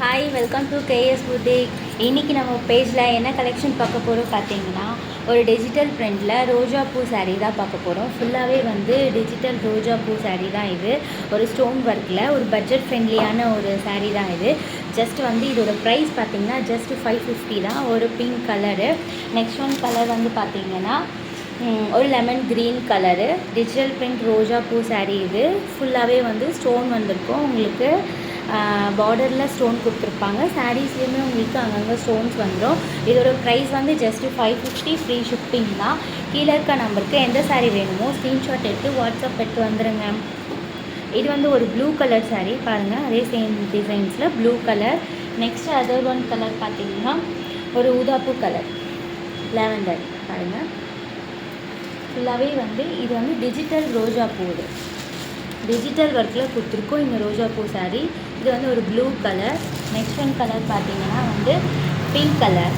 Hi, welcome to KS boutique. இன்றைக்கி நம்ம பேஜில் என்ன கலெக்ஷன் பார்க்க போகிறோம் பார்த்தீங்கன்னா, ஒரு டிஜிட்டல் பிரிண்டில் ரோஜா பூ சாரீ தான் பார்க்க போகிறோம். ஃபுல்லாகவே வந்து டிஜிட்டல் ரோஜா பூ சாரீ தான் இது. ஒரு ஸ்டோன் ஒர்க்கில் ஒரு பட்ஜெட் ஃப்ரெண்ட்லியான ஒரு சாரீ தான் இது. ஜஸ்ட் வந்து இதோட ப்ரைஸ் பார்த்திங்கன்னா ஜஸ்ட் 550 தான். ஒரு pink colour. Next one colour வந்து பார்த்திங்கன்னா ஒரு lemon green colour digital print ரோஜா பூ சாரீ. இது ஃபுல்லாகவே வந்து ஸ்டோன் வந்திருக்கும். உங்களுக்கு பார்டரில் ஸ்டோன் கொடுத்துருப்பாங்க. சாரீஸ்லேயுமே உங்களுக்கு அங்கங்கே ஸ்டோன்ஸ் வந்துடும். இதோட ப்ரைஸ் வந்து ஜஸ்ட்டு 550, ஃப்ரீ ஷிப்பிங் தான். கீழே இருக்க நம்பருக்கு எந்த சாரீ வேணுமோ ஸ்க்ரீன்ஷாட் எடுத்து வாட்ஸ்அப் எடுத்து வந்துடுங்க. இது வந்து ஒரு ப்ளூ கலர் சாரீ பாருங்கள், அதே சேம் டிசைன்ஸில் blue colour. Next other one colour பார்த்திங்கன்னா ஒரு ஊதாப்பூ கலர், லாவெண்டர் பாருங்கள். ஃபுல்லாகவே வந்து இது வந்து டிஜிட்டல் ரோஜா பூ. இது டிஜிட்டல் ஒர்க்கில் கொடுத்துருக்கோம் இந்த ரோஜா பூ சாரீ. இது வந்து ஒரு blue colour. Next one colour பார்த்திங்கன்னா வந்து பிங்க் கலர்.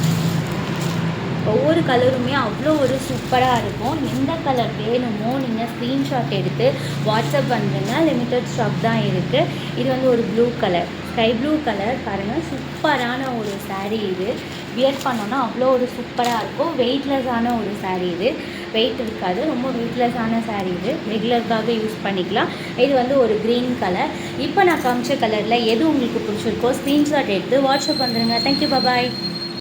ஒவ்வொரு கலருமே அவ்வளோ ஒரு சூப்பராக இருக்கும். எந்த கலர் வேணுமோ நீங்கள் ஸ்க்ரீன்ஷாட் எடுத்து வாட்ஸ்அப் பண்ணுறீங்க. லிமிட்டட் ஸ்டாக் தான் இருக்குது. இது வந்து ஒரு blue colour, sky blue colour பாருங்கள். சூப்பரான ஒரு சாரீ. இது வியர் பண்ணோன்னா அவ்வளோ ஒரு சூப்பராக இருக்கும். வெயிட்லெஸ்ஸான ஒரு சாரீ. இது வெயிட் இருக்காது, ரொம்ப வெயிட்லெஸ்ஸான சாரீ. இது ரெகுலருக்காக யூஸ் பண்ணிக்கலாம். இது வந்து ஒரு க்ரீன் கலர். இப்போ நான் காமிச்ச கலரில் எது உங்களுக்கு பிடிச்சிருக்கோ ஸ்க்ரீன்ஷாட் எடுத்து வாட்ஸ்அப் வந்துடுங்க. தேங்க்யூ, பாய்.